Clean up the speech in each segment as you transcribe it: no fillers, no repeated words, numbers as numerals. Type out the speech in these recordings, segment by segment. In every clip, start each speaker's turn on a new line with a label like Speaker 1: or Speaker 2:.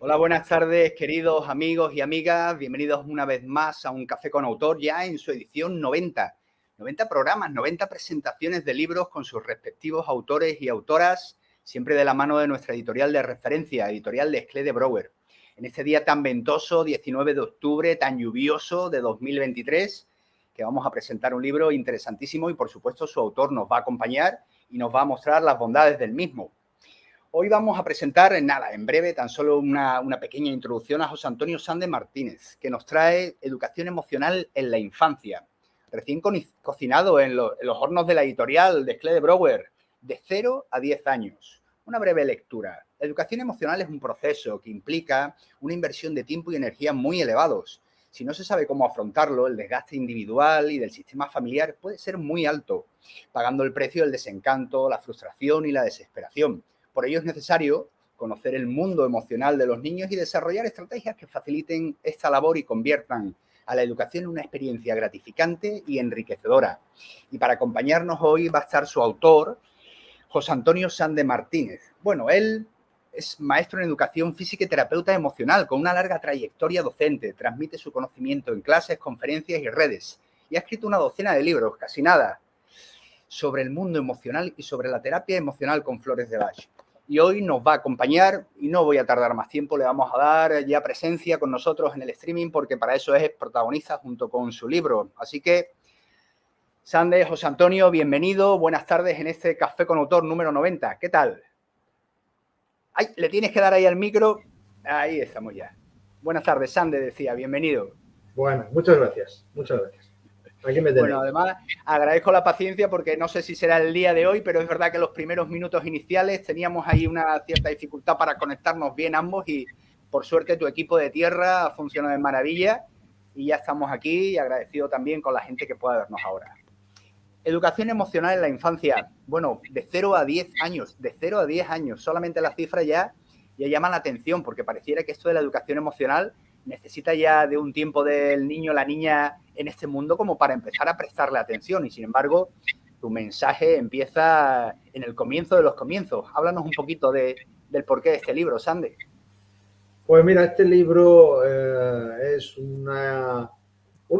Speaker 1: Hola, buenas tardes, queridos amigos y amigas. Bienvenidos una vez más a Un Café con Autor, ya en su edición 90. 90 programas, 90 presentaciones de libros con sus respectivos autores y autoras, siempre de la mano de nuestra editorial de referencia, editorial Desclée de Brouwer. En este día tan ventoso, 19 de octubre, tan lluvioso de 2023, que vamos a presentar un libro interesantísimo y, por supuesto, su autor nos va a acompañar y nos va a mostrar las bondades del mismo. Hoy vamos a presentar, en breve, tan solo una pequeña introducción a José Antonio Sande Martínez, que nos trae Educación emocional en la infancia, recién cocinado en los hornos de la editorial Desclée de Brouwer, de 0 a 10 años. Una breve lectura. La educación emocional es un proceso que implica una inversión de tiempo y energía muy elevados. Si no se sabe cómo afrontarlo, el desgaste individual y del sistema familiar puede ser muy alto, pagando el precio del desencanto, la frustración y la desesperación. Por ello es necesario conocer el mundo emocional de los niños y desarrollar estrategias que faciliten esta labor y conviertan a la educación en una experiencia gratificante y enriquecedora. Y para acompañarnos hoy va a estar su autor, José Antonio Sande Martínez. Bueno, él es maestro en educación física y terapeuta emocional con una larga trayectoria docente. Transmite su conocimiento en clases, conferencias y redes. Y ha escrito una docena de libros, casi nada, sobre el mundo emocional y sobre la terapia emocional con flores de Bach. Y hoy nos va a acompañar, y no voy a tardar más tiempo, le vamos a dar ya presencia con nosotros en el streaming, porque para eso es protagonista junto con su libro. Así que, Sande, José Antonio, bienvenido, buenas tardes en este Café con Autor número 90. ¿Qué tal? Ay, le tienes que dar ahí al micro. Ahí estamos ya. Buenas tardes, Sande, decía, bienvenido.
Speaker 2: Bueno, muchas gracias, muchas gracias. Aquí me tenéis.
Speaker 1: Bueno, además agradezco la paciencia porque no sé si será el día de hoy, pero es verdad que los primeros minutos iniciales teníamos ahí una cierta dificultad para conectarnos bien ambos y por suerte tu equipo de tierra funciona de maravilla y ya estamos aquí y agradecido también con la gente que pueda vernos ahora. Educación emocional en la infancia. Bueno, de 0 a 10 años, de 0 a 10 años. Solamente la cifra ya llama la atención porque pareciera que esto de la educación emocional necesita ya de un tiempo del niño o la niña en este mundo como para empezar a prestarle atención y sin embargo tu mensaje empieza en el comienzo de los comienzos. Háblanos un poquito del porqué de este libro, Sande.
Speaker 2: Pues mira, este libro es un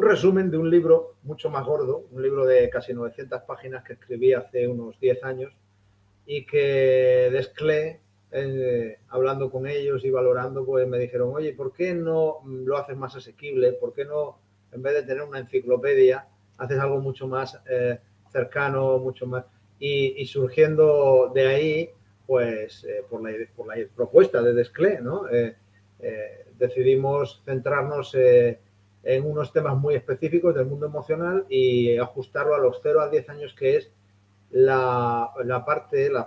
Speaker 2: resumen de un libro mucho más gordo, un libro de casi 900 páginas que escribí hace unos 10 años y que Desclée, hablando con ellos y valorando, pues me dijeron, oye, ¿por qué no lo haces más asequible? ¿Por qué no, en vez de tener una enciclopedia, haces algo mucho más cercano, mucho más... Y surgiendo de ahí, pues por la propuesta de Desclée, ¿no? Decidimos centrarnos en unos temas muy específicos del mundo emocional y ajustarlo a los 0 a 10 años, que es la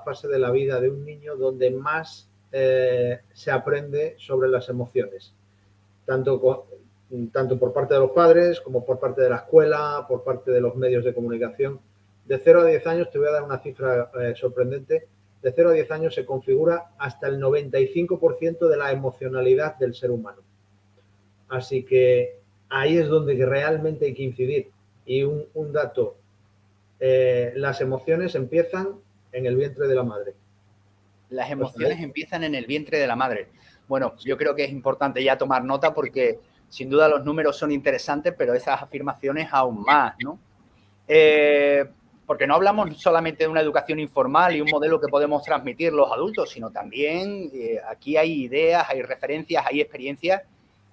Speaker 2: fase de la vida de un niño donde más se aprende sobre las emociones, tanto por parte de los padres como por parte de la escuela, por parte de los medios de comunicación. De 0 a 10 años, te voy a dar una cifra sorprendente, de 0 a 10 años se configura hasta el 95% de la emocionalidad del ser humano. Así que ahí es donde realmente hay que incidir. Y un dato, las emociones empiezan en el vientre de la madre.
Speaker 1: Las emociones empiezan en el vientre de la madre. Bueno, yo creo que es importante ya tomar nota porque sin duda los números son interesantes, pero esas afirmaciones aún más, ¿no? Porque no hablamos solamente de una educación informal y un modelo que podemos transmitir los adultos, sino también aquí hay ideas, hay referencias, hay experiencias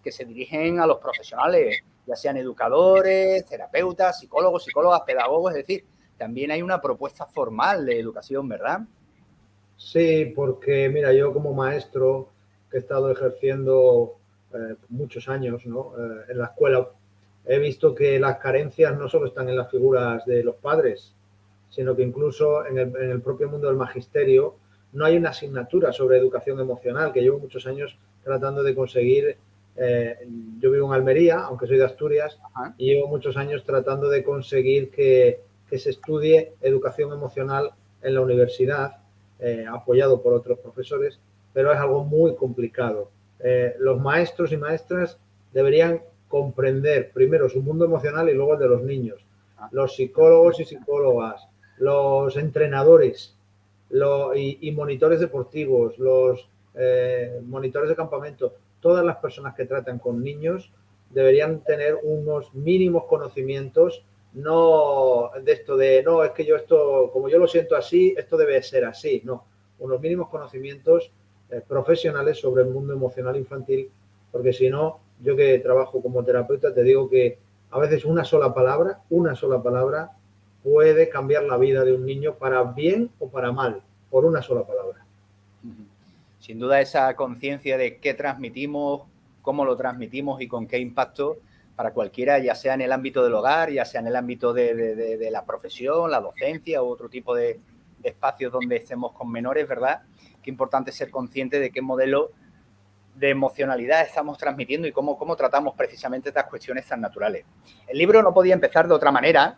Speaker 1: que se dirigen a los profesionales, ya sean educadores, terapeutas, psicólogos, psicólogas, pedagogos, es decir, también hay una propuesta formal de educación, ¿verdad?
Speaker 2: Sí, porque mira, yo como maestro que he estado ejerciendo muchos años, ¿no? En la escuela, he visto que las carencias no solo están en las figuras de los padres, sino que incluso en el propio mundo del magisterio no hay una asignatura sobre educación emocional, que llevo muchos años tratando de conseguir. Yo vivo en Almería, aunque soy de Asturias,
Speaker 1: Ajá.
Speaker 2: y llevo muchos años tratando de conseguir que se estudie educación emocional en la universidad, apoyado por otros profesores, pero es algo muy complicado. Los maestros y maestras deberían comprender primero su mundo emocional y luego el de los niños. Los psicólogos y psicólogas, los entrenadores y monitores deportivos, los monitores de campamento, todas las personas que tratan con niños deberían tener unos mínimos conocimientos, no de esto de, no, es que yo esto, como yo lo siento así, esto debe ser así, no, unos mínimos conocimientos profesionales sobre el mundo emocional infantil, porque si no, yo que trabajo como terapeuta te digo que a veces una sola palabra puede cambiar la vida de un niño para bien o para mal, por una sola palabra.
Speaker 1: Sin duda esa conciencia de qué transmitimos, cómo lo transmitimos y con qué impacto para cualquiera, ya sea en el ámbito del hogar, ya sea en el ámbito de la profesión, la docencia u otro tipo de espacios donde estemos con menores, ¿verdad? Qué importante ser consciente de qué modelo de emocionalidad estamos transmitiendo y cómo tratamos precisamente estas cuestiones tan naturales. El libro no podía empezar de otra manera,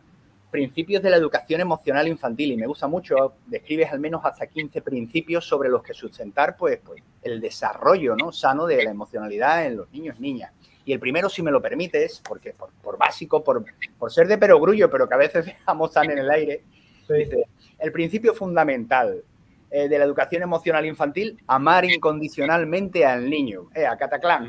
Speaker 1: Principios de la Educación Emocional Infantil, y me gusta mucho, describes al menos hasta 15 principios sobre los que sustentar pues el desarrollo, ¿no?, sano de la emocionalidad en los niños y niñas. Y el primero, si me lo permites, porque por básico, por ser de perogrullo, pero que a veces dejamos tan en el aire, sí. Dice, el principio fundamental de la educación emocional infantil, amar incondicionalmente al niño. A Cataclán.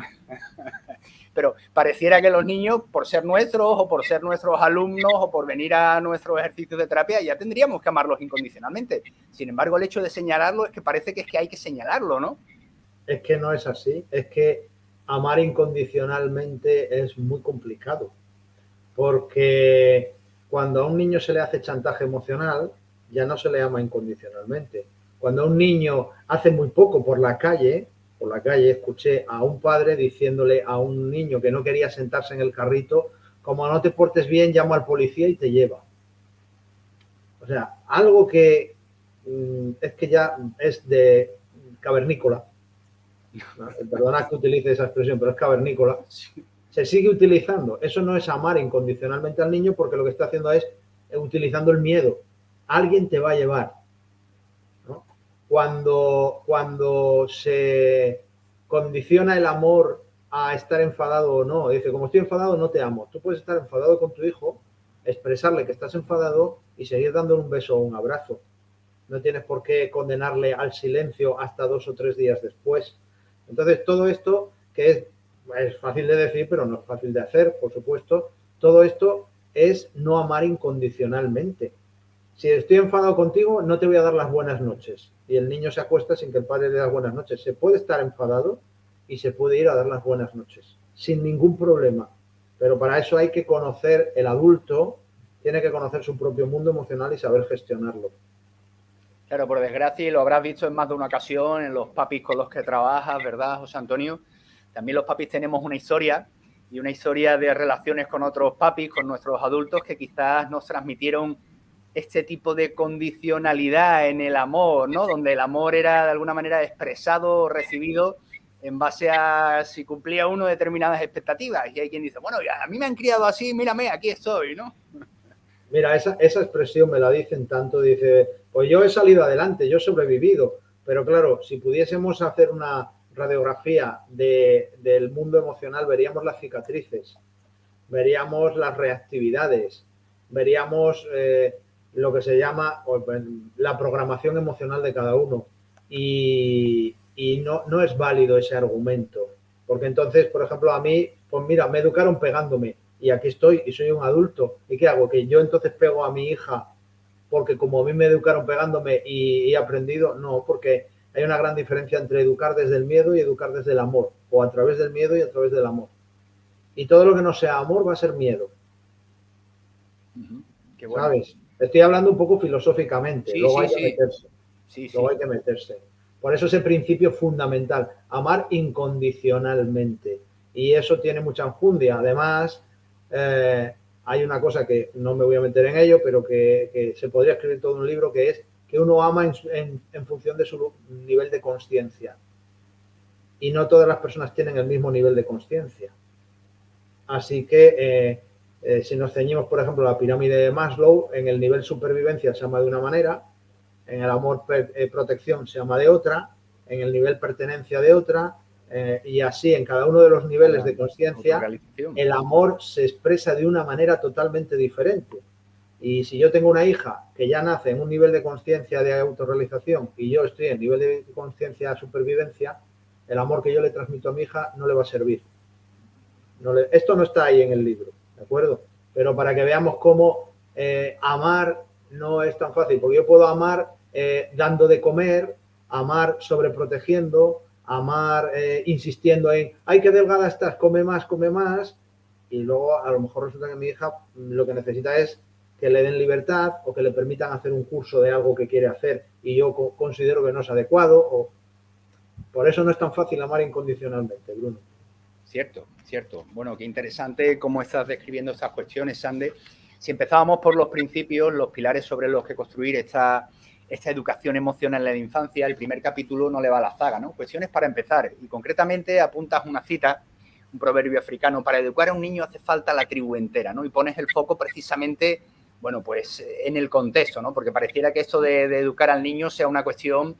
Speaker 1: Pero pareciera que los niños, por ser nuestros o por ser nuestros alumnos o por venir a nuestros ejercicios de terapia, ya tendríamos que amarlos incondicionalmente. Sin embargo, el hecho de señalarlo es que parece que hay que señalarlo, ¿no?
Speaker 2: Es que no es así. Es que amar incondicionalmente es muy complicado. Porque cuando a un niño se le hace chantaje emocional, ya no se le ama incondicionalmente. Cuando a un niño hace muy poco por la calle escuché a un padre diciéndole a un niño que no quería sentarse en el carrito, como no te portes bien, llamo al policía y te lleva. O sea, algo que es que ya es de cavernícola. Perdona que utilice esa expresión, pero es cavernícola. Se sigue utilizando. Eso no es amar incondicionalmente al niño, porque lo que está haciendo es utilizando el miedo. Alguien te va a llevar, ¿no? Cuando se condiciona el amor a estar enfadado o no, dice, como estoy enfadado no te amo. Tú puedes estar enfadado con tu hijo, expresarle que estás enfadado y seguir dándole un beso o un abrazo. No tienes por qué condenarle al silencio hasta 2 o 3 días después. Entonces, todo esto, que es fácil de decir, pero no es fácil de hacer, por supuesto, todo esto es no amar incondicionalmente. Si estoy enfadado contigo, no te voy a dar las buenas noches. Y el niño se acuesta sin que el padre le dé las buenas noches. Se puede estar enfadado y se puede ir a dar las buenas noches, sin ningún problema. Pero para eso hay que conocer, el adulto tiene que conocer su propio mundo emocional y saber gestionarlo.
Speaker 1: Claro, por desgracia, y lo habrás visto en más de una ocasión, en los papis con los que trabajas, ¿verdad, José Antonio? También los papis tenemos una historia, y una historia de relaciones con otros papis, con nuestros adultos, que quizás nos transmitieron este tipo de condicionalidad en el amor, ¿no? Donde el amor era de alguna manera expresado o recibido en base a si cumplía uno determinadas expectativas. Y hay quien dice, bueno, ya, a mí me han criado así, mírame, aquí estoy, ¿no?
Speaker 2: Mira, esa expresión me la dicen tanto, dice, pues yo he salido adelante, yo he sobrevivido, pero claro, si pudiésemos hacer una radiografía del mundo emocional, veríamos las cicatrices, veríamos las reactividades, veríamos lo que se llama la programación emocional de cada uno, y no es válido ese argumento, porque entonces, por ejemplo, a mí, pues mira, me educaron pegándome, y aquí estoy y soy un adulto. ¿Y qué hago? ¿Que yo entonces pego a mi hija porque como a mí me educaron pegándome y he aprendido? No, porque hay una gran diferencia entre educar desde el miedo y educar desde el amor, o a través del miedo y a través del amor. Y todo lo que no sea amor va a ser miedo. Qué bueno. ¿Sabes? Estoy hablando un poco filosóficamente,
Speaker 1: sí,
Speaker 2: luego
Speaker 1: sí,
Speaker 2: hay que meterse. Luego hay que meterse. Por eso ese principio fundamental, amar incondicionalmente. Y eso tiene mucha enjundia. Además, hay una cosa que no me voy a meter en ello, pero que se podría escribir todo un libro, que es que uno ama en función de su nivel de consciencia. Y no todas las personas tienen el mismo nivel de consciencia. Así que si nos ceñimos, por ejemplo, a la pirámide de Maslow, en el nivel supervivencia se ama de una manera, en el amor protección se llama de otra, en el nivel pertenencia de otra, y así en cada uno de los niveles de conciencia el amor se expresa de una manera totalmente diferente. Y si yo tengo una hija que ya nace en un nivel de conciencia de autorrealización y yo estoy en nivel de conciencia de supervivencia, el amor que yo le transmito a mi hija no le va a servir. Esto no está ahí en el libro, ¿de acuerdo? Pero para que veamos cómo amar no es tan fácil, porque yo puedo amar dando de comer, amar sobreprotegiendo, amar insistiendo en, ¡ay, qué delgada estás! Come más, y luego a lo mejor resulta que mi hija lo que necesita es que le den libertad o que le permitan hacer un curso de algo que quiere hacer y yo considero que no es adecuado. Por eso no es tan fácil amar incondicionalmente, Bruno.
Speaker 1: Cierto, cierto. Bueno, qué interesante cómo estás describiendo estas cuestiones, Sande. Si empezábamos por los principios, los pilares sobre los que construir esta educación emocional en la infancia, el primer capítulo no le va a la zaga, ¿no? Cuestiones para empezar. Y concretamente apuntas una cita, un proverbio africano: para educar a un niño hace falta la tribu entera, ¿no? Y pones el foco precisamente, bueno, pues en el contexto, ¿no? Porque pareciera que esto de educar al niño sea una cuestión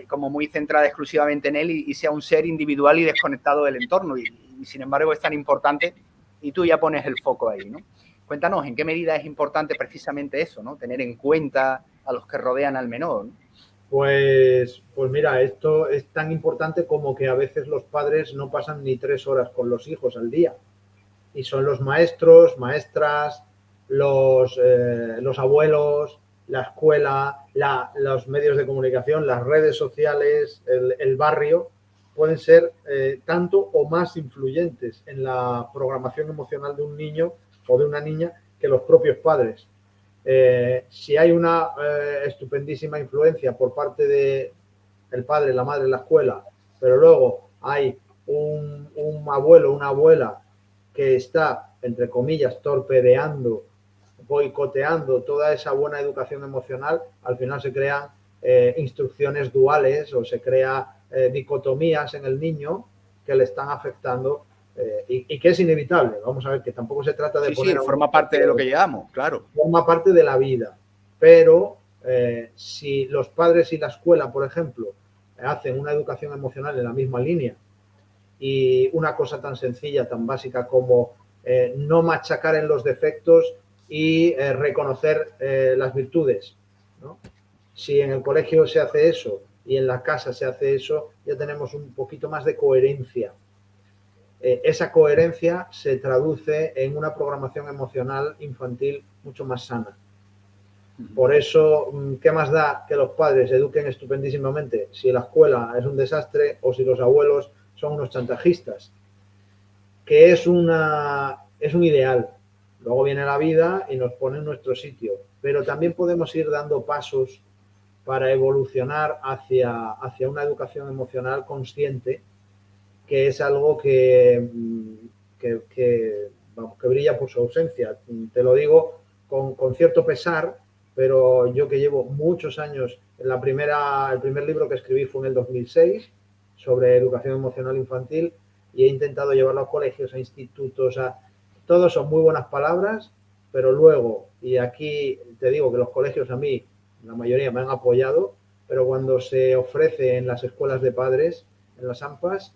Speaker 1: como muy centrada exclusivamente en él y sea un ser individual y desconectado del entorno. Y sin embargo es tan importante y tú ya pones el foco ahí, ¿no? Cuéntanos, ¿en qué medida es importante precisamente eso, ¿no? Tener en cuenta a los que rodean al menor, ¿no?
Speaker 2: Pues mira, esto es tan importante como que a veces los padres no pasan ni 3 horas con los hijos al día. Y son los maestros, maestras, los abuelos, la escuela, los medios de comunicación, las redes sociales, el barrio, pueden ser tanto o más influyentes en la programación emocional de un niño o de una niña que los propios padres. Si hay una estupendísima influencia por parte del padre, la madre, la escuela, pero luego hay un abuelo, una abuela que está, entre comillas, torpedeando, boicoteando toda esa buena educación emocional, al final se crean instrucciones duales o se crean dicotomías en el niño que le están afectando y que es inevitable. Vamos a ver que tampoco se trata de poner...
Speaker 1: Sí, forma parte de lo que llevamos, claro.
Speaker 2: Forma parte de la vida, pero si los padres y la escuela, por ejemplo, hacen una educación emocional en la misma línea y una cosa tan sencilla, tan básica como no machacar en los defectos y reconocer las virtudes, ¿no? Si en el colegio se hace eso y en la casa se hace eso, ya tenemos un poquito más de coherencia. Esa coherencia se traduce en una programación emocional infantil mucho más sana. Por eso, ¿qué más da que los padres eduquen estupendísimamente si la escuela es un desastre o si los abuelos son unos chantajistas? Que es un ideal. Luego viene la vida y nos pone en nuestro sitio. Pero también podemos ir dando pasos para evolucionar hacia una educación emocional consciente, que es algo que brilla por su ausencia. Te lo digo con cierto pesar, pero yo que llevo muchos años, el primer libro que escribí fue en el 2006 sobre educación emocional infantil y he intentado llevarlo a colegios, a institutos, todos son muy buenas palabras, pero luego, y aquí te digo que los colegios a mí, la mayoría me han apoyado, pero cuando se ofrece en las escuelas de padres, en las AMPAs,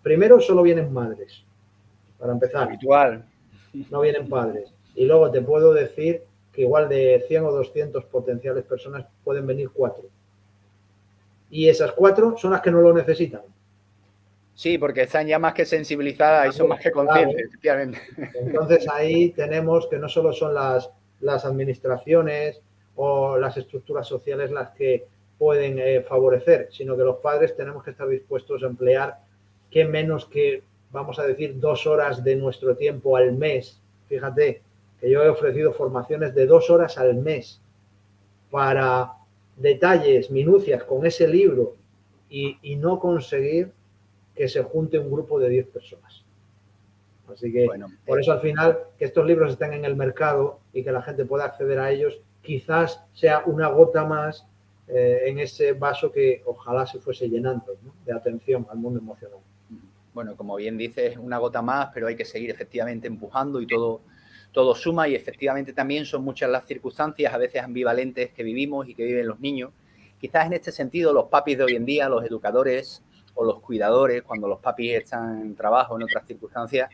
Speaker 2: primero solo vienen madres, para empezar.
Speaker 1: Habitual.
Speaker 2: No vienen padres. Y luego te puedo decir que igual de 100 o 200 potenciales personas pueden venir 4. Y esas 4 son las que no lo necesitan.
Speaker 1: Sí, porque están ya más que sensibilizadas y son más que conscientes, efectivamente.
Speaker 2: Entonces ahí tenemos que no solo son las administraciones o las estructuras sociales las que pueden favorecer, sino que los padres tenemos que estar dispuestos a emplear que menos que, vamos a decir, 2 horas de nuestro tiempo al mes. Fíjate que yo he ofrecido formaciones de 2 horas al mes para detalles, minucias con ese libro y no conseguir que se junte un grupo de 10 personas. Así que bueno, por eso al final que estos libros estén en el mercado y que la gente pueda acceder a ellos, quizás sea una gota más en ese vaso que ojalá se fuese llenando, ¿no?, de atención al mundo emocional.
Speaker 1: Bueno, como bien dices, una gota más, pero hay que seguir efectivamente empujando y todo suma y efectivamente también son muchas las circunstancias, a veces ambivalentes, que vivimos y que viven los niños. Quizás en este sentido los papis de hoy en día, los educadores o los cuidadores, cuando los papis están en trabajo, en otras circunstancias,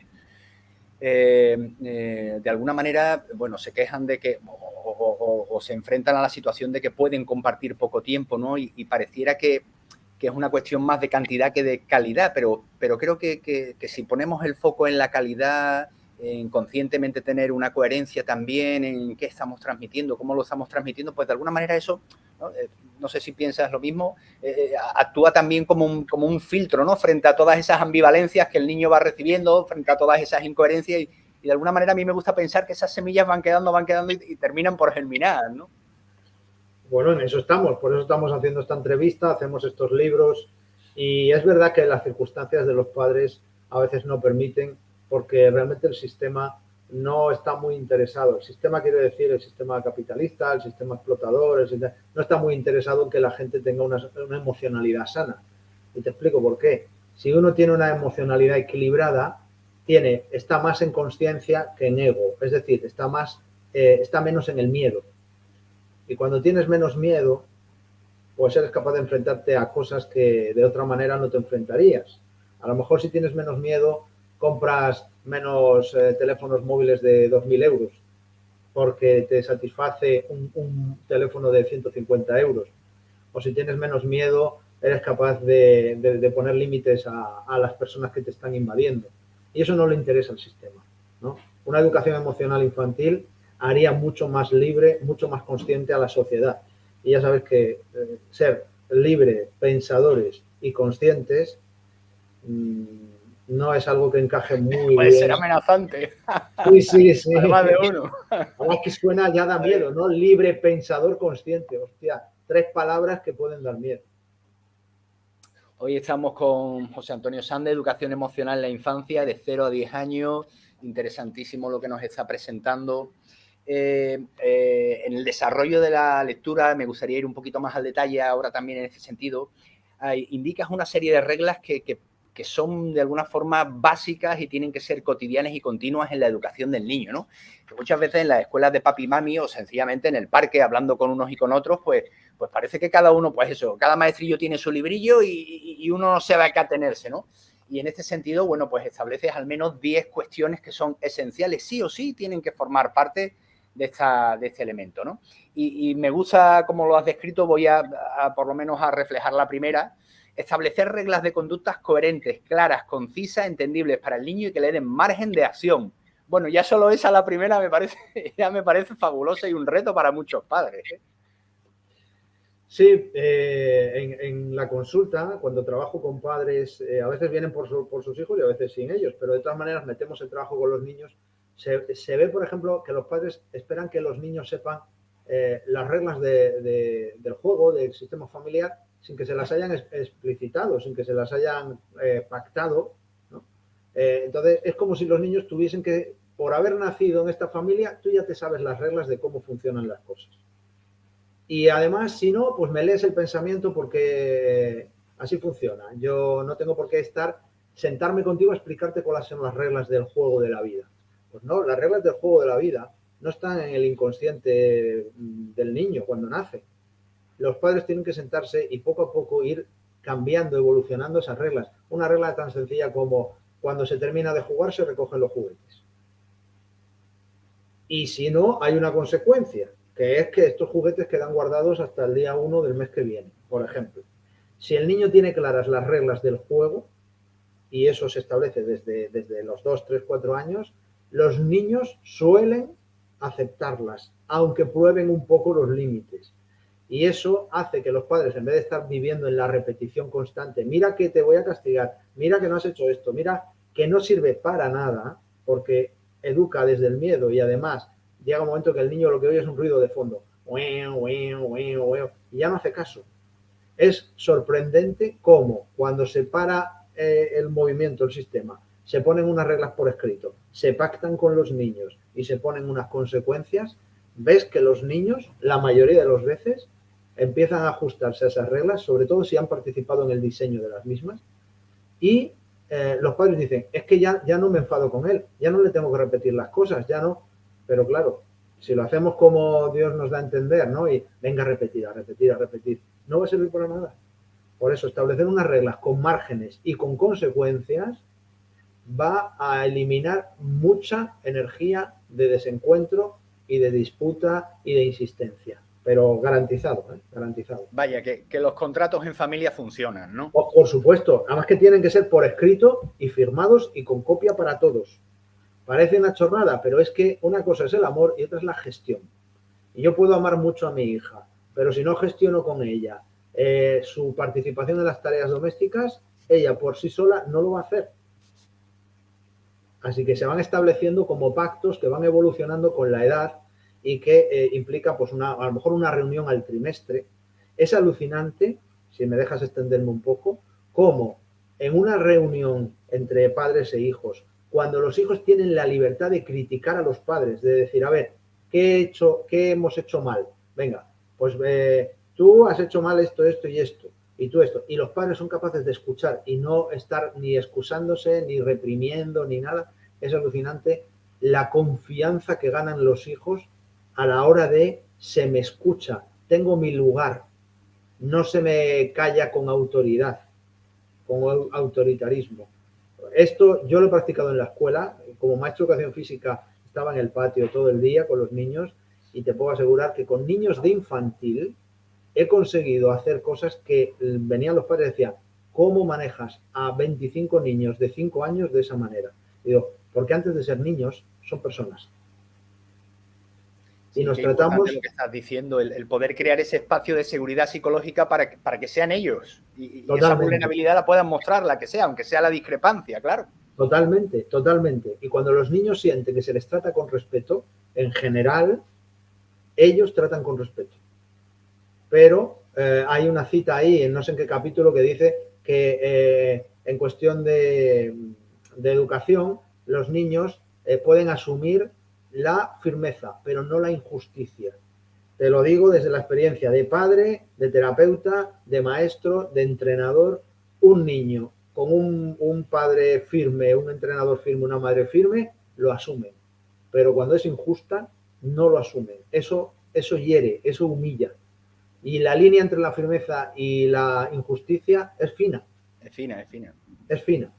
Speaker 1: de alguna manera, bueno, se quejan de que o se enfrentan a la situación de que pueden compartir poco tiempo, ¿no? Y pareciera que es una cuestión más de cantidad que de calidad, pero creo que si ponemos el foco en la calidad, en conscientemente tener una coherencia también en qué estamos transmitiendo, cómo lo estamos transmitiendo, pues de alguna manera eso, ¿no? No sé si piensas lo mismo, actúa también como un filtro, ¿no? Frente a todas esas ambivalencias que el niño va recibiendo, frente a todas esas incoherencias y de alguna manera a mí me gusta pensar que esas semillas van quedando y terminan por germinar, ¿no?
Speaker 2: Bueno, en eso estamos, por eso estamos haciendo esta entrevista, hacemos estos libros y es verdad que las circunstancias de los padres a veces no permiten porque realmente el sistema no está muy interesado. El sistema quiere decir el sistema capitalista, el sistema explotador, no está muy interesado en que la gente tenga una emocionalidad sana. Y te explico por qué. Si uno tiene una emocionalidad equilibrada, está más en conciencia que en ego, es decir, está menos en el miedo. Y cuando tienes menos miedo, pues eres capaz de enfrentarte a cosas que de otra manera no te enfrentarías. A lo mejor si tienes menos miedo, compras menos teléfonos móviles de 2.000 euros porque te satisface un teléfono de 150 euros. O si tienes menos miedo, eres capaz de poner límites a las personas que te están invadiendo. Y eso no le interesa al sistema, ¿no? Una educación emocional infantil haría mucho más libre, mucho más consciente a la sociedad. Y ya sabes que ser libre, pensadores y conscientes no es algo que encaje muy
Speaker 1: Puede ser
Speaker 2: bien.
Speaker 1: amenazante.
Speaker 2: Sí, sí, sí.
Speaker 1: Para más de uno.
Speaker 2: Ahora que suena ya da miedo, ¿no? Libre, pensador, consciente. Hostia, 3 palabras que pueden dar miedo.
Speaker 1: Hoy estamos con José Antonio Sande, Educación Emocional en la Infancia, de 0 a 10 años. Interesantísimo lo que nos está presentando. En el desarrollo de la lectura, me gustaría ir un poquito más al detalle ahora también en este sentido. Indicas una serie de reglas que son de alguna forma básicas y tienen que ser cotidianas y continuas en la educación del niño, ¿no? Que muchas veces en las escuelas de papi y mami o sencillamente en el parque hablando con unos y con otros, pues parece que cada uno, pues eso, cada maestrillo tiene su librillo y uno no sabe a qué atenerse, ¿no? Y en este sentido, bueno, pues estableces al menos 10 cuestiones que son esenciales, sí o sí, tienen que formar parte de este elemento, ¿no? Y me gusta cómo lo has descrito, voy a por lo menos a reflejar la primera. Establecer reglas de conductas coherentes, claras, concisas, entendibles para el niño y que le den margen de acción. Bueno, ya solo esa la primera ya me parece fabulosa y un reto para muchos padres, ¿eh?
Speaker 2: Sí, en la consulta, cuando trabajo con padres, a veces vienen por sus hijos y a veces sin ellos, pero de todas maneras metemos el trabajo con los niños. Se ve, por ejemplo, que los padres esperan que los niños sepan las reglas del juego, del sistema familiar, sin que se las hayan explicitado, sin que se las hayan pactado, ¿no? Entonces, es como si los niños tuviesen que, por haber nacido en esta familia, tú ya te sabes las reglas de cómo funcionan las cosas. Y además, si no, pues me lees el pensamiento porque así funciona. Yo no tengo por qué sentarme contigo a explicarte cuáles son las reglas del juego de la vida. Pues no, las reglas del juego de la vida no están en el inconsciente del niño cuando nace. Los padres tienen que sentarse y poco a poco ir cambiando, evolucionando esas reglas. Una regla tan sencilla como cuando se termina de jugar se recogen los juguetes. Y si no, hay una consecuencia, que es que estos juguetes quedan guardados hasta el día 1 del mes que viene, por ejemplo. Si el niño tiene claras las reglas del juego, y eso se establece desde los 2, 3, 4 años, los niños suelen aceptarlas, aunque prueben un poco los límites. Y eso hace que los padres, en vez de estar viviendo en la repetición constante, mira que te voy a castigar, mira que no has hecho esto, mira que no sirve para nada, porque educa desde el miedo y además llega un momento que el niño lo que oye es un ruido de fondo, y ya no hace caso. Es sorprendente cómo cuando se para el movimiento, el sistema, se ponen unas reglas por escrito, se pactan con los niños y se ponen unas consecuencias, ves que los niños, la mayoría de las veces, empiezan a ajustarse a esas reglas, sobre todo si han participado en el diseño de las mismas, y los padres dicen, es que ya no me enfado con él, ya no le tengo que repetir las cosas, ya no, pero claro, si lo hacemos como Dios nos da a entender, ¿no? Y venga a repetir, a repetir, a repetir, no va a servir para nada. Por eso, establecer unas reglas con márgenes y con consecuencias va a eliminar mucha energía de desencuentro y de disputa y de insistencia. Pero garantizado, ¿eh? Garantizado.
Speaker 1: Vaya, que los contratos en familia funcionan, ¿no?
Speaker 2: Por supuesto, además que tienen que ser por escrito y firmados y con copia para todos. Parece una chorrada, pero es que una cosa es el amor y otra es la gestión. Y yo puedo amar mucho a mi hija, pero si no gestiono con ella su participación en las tareas domésticas, ella por sí sola no lo va a hacer. Así que se van estableciendo como pactos que van evolucionando con la edad y que implica pues a lo mejor una reunión al trimestre. Es alucinante, si me dejas extenderme un poco, cómo en una reunión entre padres e hijos, cuando los hijos tienen la libertad de criticar a los padres, de decir, a ver, ¿qué hemos hecho mal? Venga, pues tú has hecho mal esto, esto y esto, y tú esto. Y los padres son capaces de escuchar y no estar ni excusándose, ni reprimiendo, ni nada. Es alucinante la confianza que ganan los hijos a la hora de se me escucha, tengo mi lugar, no se me calla con autoridad, con autoritarismo. Esto yo lo he practicado en la escuela, como maestro de educación física estaba en el patio todo el día con los niños y te puedo asegurar que con niños de infantil he conseguido hacer cosas que venían los padres y decían, ¿cómo manejas a 25 niños de 5 años de esa manera? Digo, porque antes de ser niños son personas.
Speaker 1: Y nos tratamos... lo que estás diciendo, el poder crear ese espacio de seguridad psicológica para que sean ellos. Y esa vulnerabilidad la puedan mostrar, la que sea, aunque sea la discrepancia, claro.
Speaker 2: Totalmente, totalmente. Y cuando los niños sienten que se les trata con respeto, en general, ellos tratan con respeto. Pero hay una cita ahí, en no sé en qué capítulo, que dice que en cuestión de educación, los niños pueden asumir la firmeza, pero no la injusticia. Te lo digo desde la experiencia de padre, de terapeuta, de maestro, de entrenador. Un niño con un padre firme, un entrenador firme, una madre firme, lo asumen. Pero cuando es injusta, no lo asumen. Eso hiere, eso humilla. Y la línea entre la firmeza y la injusticia es fina.
Speaker 1: Es fina, es fina.
Speaker 2: Es fina.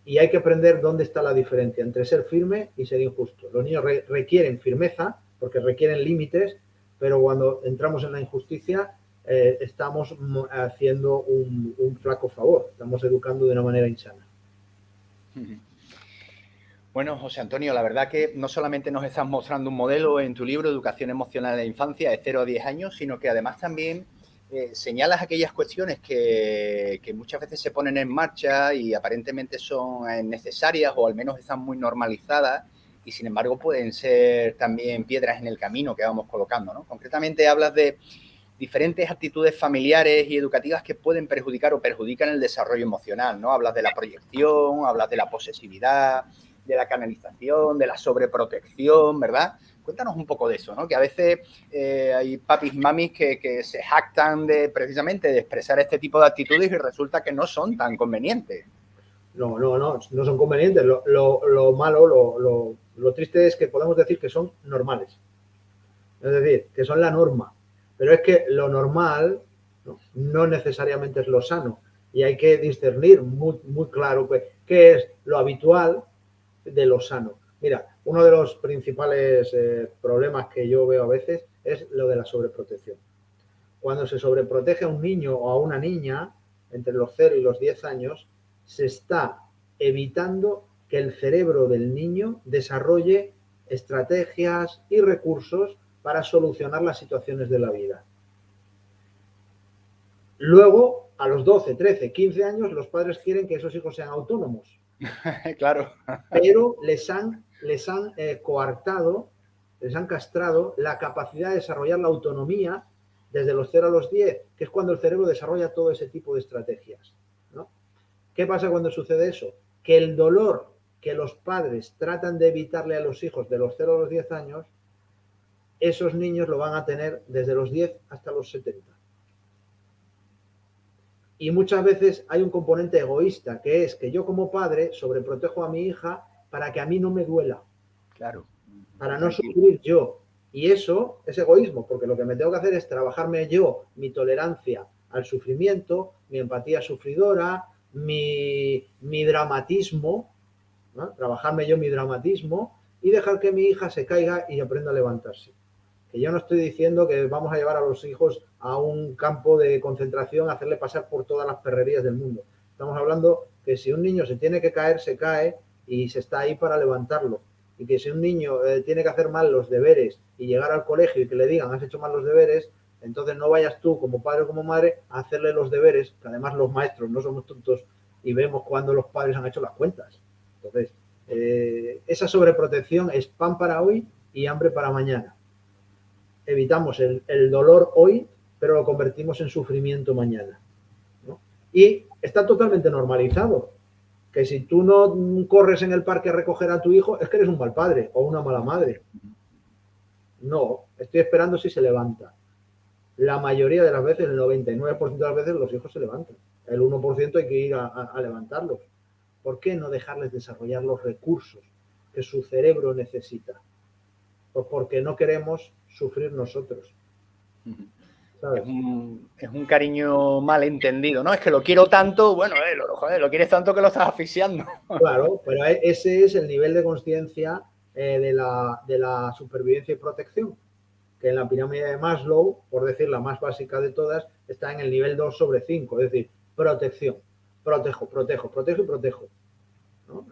Speaker 2: Y hay que aprender dónde está la diferencia entre ser firme y ser injusto. Los niños requieren firmeza porque requieren límites, pero cuando entramos en la injusticia estamos haciendo un flaco favor, estamos educando de una manera insana.
Speaker 1: Bueno, José Antonio, la verdad que no solamente nos estás mostrando un modelo en tu libro Educación Emocional de la Infancia de 0 a 10 años, sino que además también señalas aquellas cuestiones que muchas veces se ponen en marcha y aparentemente son necesarias o al menos están muy normalizadas y sin embargo pueden ser también piedras en el camino que vamos colocando, ¿no? Concretamente hablas de diferentes actitudes familiares y educativas que pueden perjudicar o perjudican el desarrollo emocional, ¿no? Hablas de la proyección, hablas de la posesividad, de la canalización, de la sobreprotección, ¿verdad? Cuéntanos un poco de eso, ¿no? Que a veces hay papis y mamis que se jactan precisamente de expresar este tipo de actitudes y resulta que no son tan convenientes.
Speaker 2: No son convenientes. Lo malo, lo triste es que podemos decir que son normales. Es decir, que son la norma. Pero es que lo normal no necesariamente es lo sano. Y hay que discernir muy, muy claro qué es lo habitual de lo sano. Mira, uno de los principales problemas que yo veo a veces es lo de la sobreprotección. Cuando se sobreprotege a un niño o a una niña entre los 0 y los 10 años, se está evitando que el cerebro del niño desarrolle estrategias y recursos para solucionar las situaciones de la vida. Luego, a los 12, 13, 15 años, los padres quieren que esos hijos sean autónomos.
Speaker 1: Claro.
Speaker 2: Pero les han coartado, les han castrado la capacidad de desarrollar la autonomía desde los 0 a los 10, que es cuando el cerebro desarrolla todo ese tipo de estrategias, ¿no? ¿Qué pasa cuando sucede eso? Que el dolor que los padres tratan de evitarle a los hijos de los 0 a los 10 años, esos niños lo van a tener desde los 10 hasta los 70. Y muchas veces hay un componente egoísta, que es que yo como padre sobreprotejo a mi hija para que a mí no me duela.
Speaker 1: Claro.
Speaker 2: Para no sufrir yo. Y eso es egoísmo, porque lo que me tengo que hacer es trabajarme yo mi tolerancia al sufrimiento, mi empatía sufridora, mi dramatismo, ¿no? Trabajarme yo mi dramatismo y dejar que mi hija se caiga y aprenda a levantarse. Que yo no estoy diciendo que vamos a llevar a los hijos a un campo de concentración, a hacerle pasar por todas las perrerías del mundo. Estamos hablando que si un niño se tiene que caer, se cae y se está ahí para levantarlo. Y que si un niño tiene que hacer mal los deberes y llegar al colegio y que le digan has hecho mal los deberes, entonces no vayas tú como padre o como madre a hacerle los deberes, que además los maestros no somos tontos y vemos cuando los padres han hecho las cuentas. Entonces, esa sobreprotección es pan para hoy y hambre para mañana. Evitamos el dolor hoy, pero lo convertimos en sufrimiento mañana, ¿no? Y está totalmente normalizado. Que si tú no corres en el parque a recoger a tu hijo, es que eres un mal padre o una mala madre. No, estoy esperando si se levanta. La mayoría de las veces, el 99% de las veces, los hijos se levantan. El 1% hay que ir a levantarlos. ¿Por qué no dejarles desarrollar los recursos que su cerebro necesita? Pues porque no queremos sufrir nosotros.
Speaker 1: ¿Sabes? Es un cariño mal entendido, ¿no? Es que lo quiero tanto, bueno, lo quieres tanto que lo estás asfixiando.
Speaker 2: Claro, pero ese es el nivel de conciencia de la supervivencia y protección, que en la pirámide de Maslow, por decir la más básica de todas, está en el nivel 2/5, es decir, protección. Protejo, protejo, protejo y protejo, ¿no?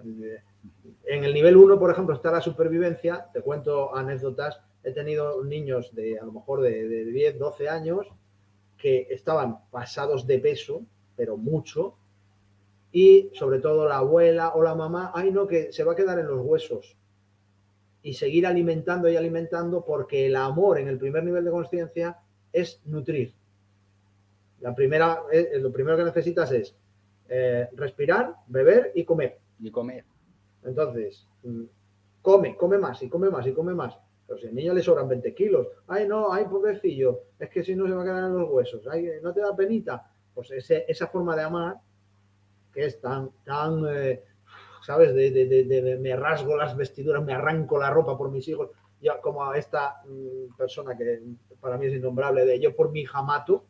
Speaker 2: En el nivel 1, por ejemplo, está la supervivencia. Te cuento anécdotas. He tenido niños de a lo mejor de 10, 12 años que estaban pasados de peso, pero mucho, y sobre todo la abuela o la mamá, ay no, que se va a quedar en los huesos. Y seguir alimentando y alimentando porque el amor en el primer nivel de conciencia es nutrir. Lo primero que necesitas es respirar, beber y comer.
Speaker 1: Y comer.
Speaker 2: Entonces, come más y come más y come más. Pero si al niño le sobran 20 kilos, ay no, ay pobrecillo, es que si no se va a quedar en los huesos, ay, no te da penita. Pues esa forma de amar que es tan ¿sabes? Me rasgo las vestiduras, me arranco la ropa por mis hijos, yo, como a esta persona que para mí es innombrable, de yo por mi hija mato,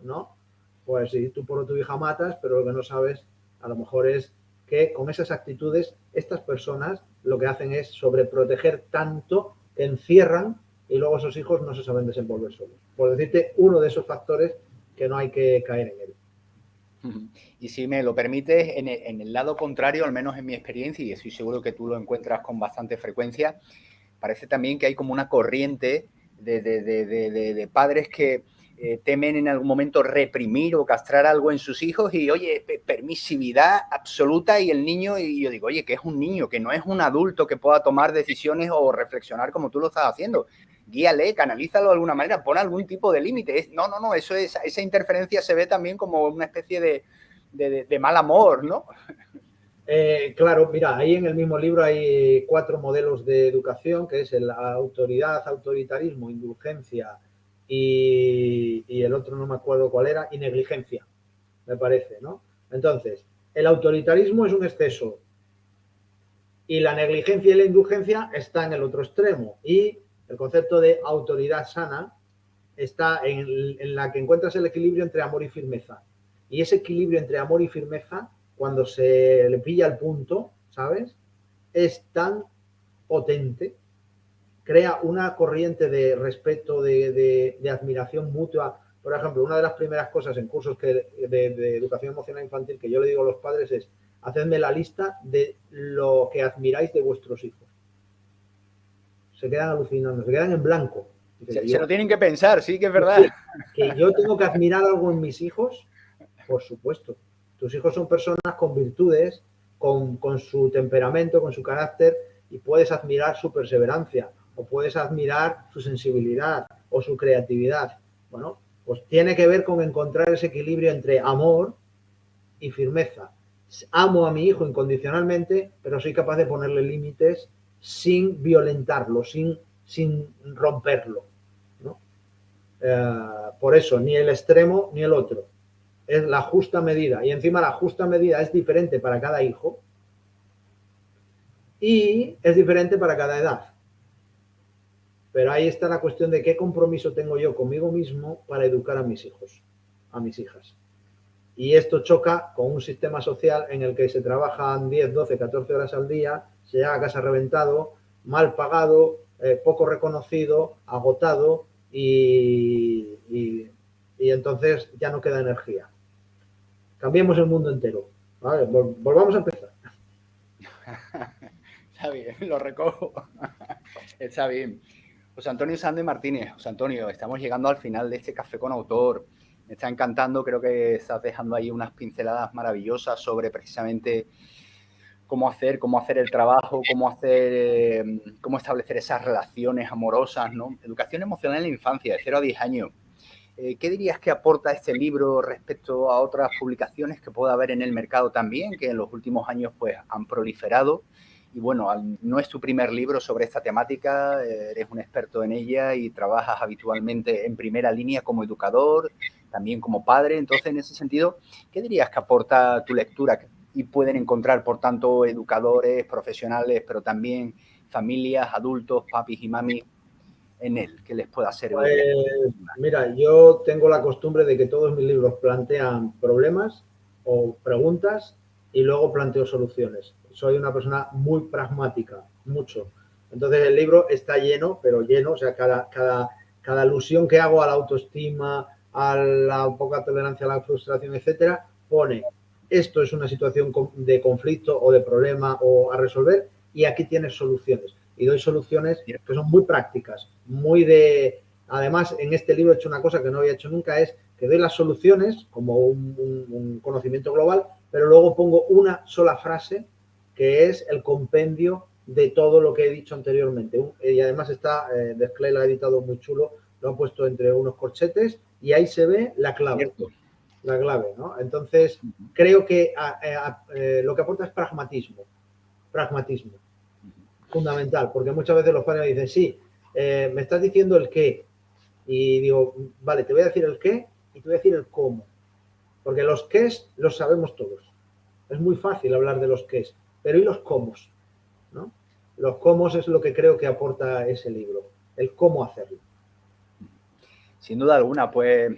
Speaker 2: ¿no? Pues sí, tú por tu hija matas, pero lo que no sabes a lo mejor es que con esas actitudes estas personas lo que hacen es sobreproteger tanto que encierran y luego esos hijos no se saben desenvolver solos. Por decirte uno de esos factores que no hay que caer en él.
Speaker 1: Y si me lo permites, en el lado contrario, al menos en mi experiencia, y estoy seguro que tú lo encuentras con bastante frecuencia, parece también que hay como una corriente de padres que temen en algún momento reprimir o castrar algo en sus hijos y, oye, permisividad absoluta y el niño, y yo digo, oye, que es un niño, que no es un adulto que pueda tomar decisiones o reflexionar como tú lo estás haciendo. Guíale, canalízalo de alguna manera, pon algún tipo de límite. No, eso es, esa interferencia se ve también como una especie de mal amor, ¿no?
Speaker 2: Claro, mira, ahí en el mismo libro hay 4 modelos de educación, que es la autoridad, autoritarismo, indulgencia y el otro no me acuerdo cuál era, y negligencia, me parece, ¿no? Entonces, el autoritarismo es un exceso y la negligencia y la indulgencia está en el otro extremo, y el concepto de autoridad sana está en la que encuentras el equilibrio entre amor y firmeza. Y ese equilibrio entre amor y firmeza, cuando se le pilla el punto, ¿sabes? Es tan potente, crea una corriente de respeto, de admiración mutua. Por ejemplo, una de las primeras cosas en cursos de educación emocional infantil que yo le digo a los padres es: hacedme la lista de lo que admiráis de vuestros hijos. Se quedan alucinando, se quedan en blanco.
Speaker 1: Se lo tienen que pensar, sí que es verdad.
Speaker 2: Que yo tengo que admirar algo en mis hijos, por supuesto. Tus hijos son personas con virtudes, con su temperamento, con su carácter, y puedes admirar su perseverancia, o puedes admirar su sensibilidad o su creatividad. Bueno, pues tiene que ver con encontrar ese equilibrio entre amor y firmeza. Amo a mi hijo incondicionalmente, pero soy capaz de ponerle límites sin violentarlo, sin romperlo, ¿no? Por eso, ni el extremo ni el otro. Es la justa medida. Y encima la justa medida es diferente para cada hijo y es diferente para cada edad. Pero ahí está la cuestión de qué compromiso tengo yo conmigo mismo para educar a mis hijos, a mis hijas. Y esto choca con un sistema social en el que se trabajan 10, 12, 14 horas al día, se llega a casa reventado, mal pagado, poco reconocido, agotado y entonces ya no queda energía. Cambiemos el mundo entero. ¿Vale? Volvamos a empezar.
Speaker 1: Está bien, lo recojo. Está bien. José Antonio Sande Martínez. José Antonio, estamos llegando al final de este Café con Autor. Me está encantando, creo que estás dejando ahí unas pinceladas maravillosas sobre precisamente cómo hacer el trabajo, cómo establecer esas relaciones amorosas, ¿no? Educación emocional en la infancia, de 0 a 10 años. ¿Qué dirías que aporta este libro respecto a otras publicaciones que pueda haber en el mercado también, que en los últimos años pues han proliferado? Y bueno, no es tu primer libro sobre esta temática, eres un experto en ella y trabajas habitualmente en primera línea como educador, también como padre. Entonces, en ese sentido, ¿qué dirías que aporta tu lectura y pueden encontrar, por tanto, educadores, profesionales, pero también familias, adultos, papis y mamis en él, que les pueda servir?
Speaker 2: Pues, mira, yo tengo la costumbre de que todos mis libros plantean problemas o preguntas y luego planteo soluciones. Soy una persona muy pragmática, mucho. Entonces el libro está lleno, pero lleno, o sea, cada alusión que hago a la autoestima, a la poca tolerancia a la frustración, etcétera, pone esto es una situación de conflicto o de problema o a resolver y aquí tienes soluciones. Y doy soluciones que son muy prácticas, muy de... Además, en este libro he hecho una cosa que no había hecho nunca, es que doy las soluciones como un conocimiento global, pero luego pongo una sola frase que es el compendio de todo lo que he dicho anteriormente. Y además está, Desclay lo ha editado muy chulo, lo ha puesto entre unos corchetes y ahí se ve la clave.
Speaker 1: Cierto.
Speaker 2: La clave, ¿no? Entonces, creo que lo que aporta es pragmatismo. Pragmatismo. Fundamental, porque muchas veces los padres me dicen, sí, me estás diciendo el qué. Y digo, vale, te voy a decir el qué y te voy a decir el cómo. Porque los qués los sabemos todos. Es muy fácil hablar de los qués, pero ¿y los cómo? ¿No? Los cómo es lo que creo que aporta ese libro, el cómo hacerlo.
Speaker 1: Sin duda alguna, pues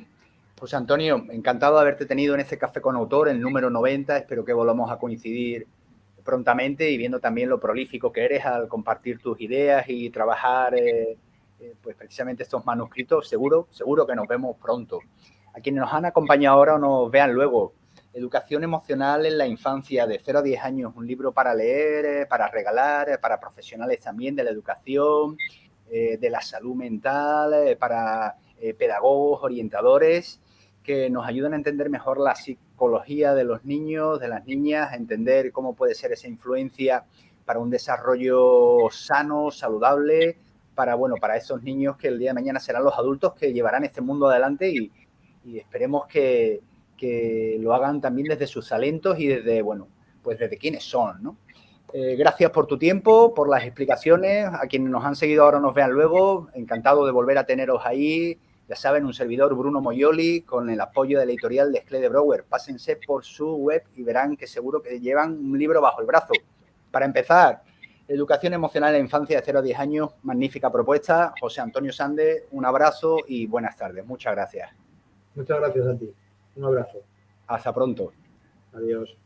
Speaker 1: José Antonio, encantado de haberte tenido en este Café con Autor, el número 90. Espero que volvamos a coincidir prontamente y viendo también lo prolífico que eres al compartir tus ideas y trabajar pues precisamente estos manuscritos. Seguro que nos vemos pronto. A quienes nos han acompañado ahora o nos vean luego, Educación emocional en la infancia, de 0 a 10 años, un libro para leer, para regalar, para profesionales también de la educación, de la salud mental, para pedagogos, orientadores, que nos ayudan a entender mejor la psicología de los niños, de las niñas, a entender cómo puede ser esa influencia para un desarrollo sano, saludable, para esos niños que el día de mañana serán los adultos que llevarán este mundo adelante y esperemos que lo hagan también desde sus talentos y desde, pues desde quiénes son, ¿no? Gracias por tu tiempo, por las explicaciones. A quienes nos han seguido ahora nos vean luego. Encantado de volver a teneros ahí. Ya saben, un servidor, Bruno Moyoli, con el apoyo de la editorial de Sclay de Brouwer. Pásense por su web y verán que seguro que llevan un libro bajo el brazo. Para empezar, Educación emocional en la infancia de 0 a 10 años. Magnífica propuesta. José Antonio Sande, un abrazo y buenas tardes. Muchas gracias.
Speaker 2: Muchas gracias a ti. Un abrazo.
Speaker 1: Hasta pronto.
Speaker 2: Adiós.